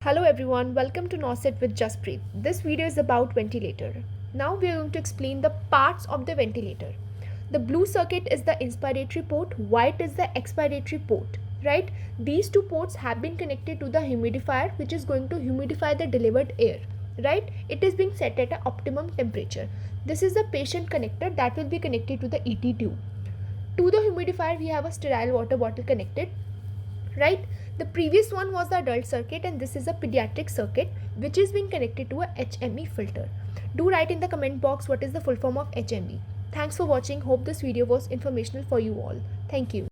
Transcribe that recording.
Hello everyone, welcome to NorCet with Jaspreet. This video is about ventilator. Now we are going to explain the parts of the ventilator. The blue circuit is the inspiratory port, white is the expiratory port, right? These two ports have been connected to the humidifier which is going to humidify the delivered air, right? It is being set at an optimum temperature. This is the patient connector that will be connected to the ET tube. To the humidifier we have a sterile water bottle connected, right? The previous one was the adult circuit and this is a pediatric circuit which is being connected to a HME filter. Do write in the comment box what is the full form of HME. Thanks for watching. Hope this video was informational for you all. Thank you.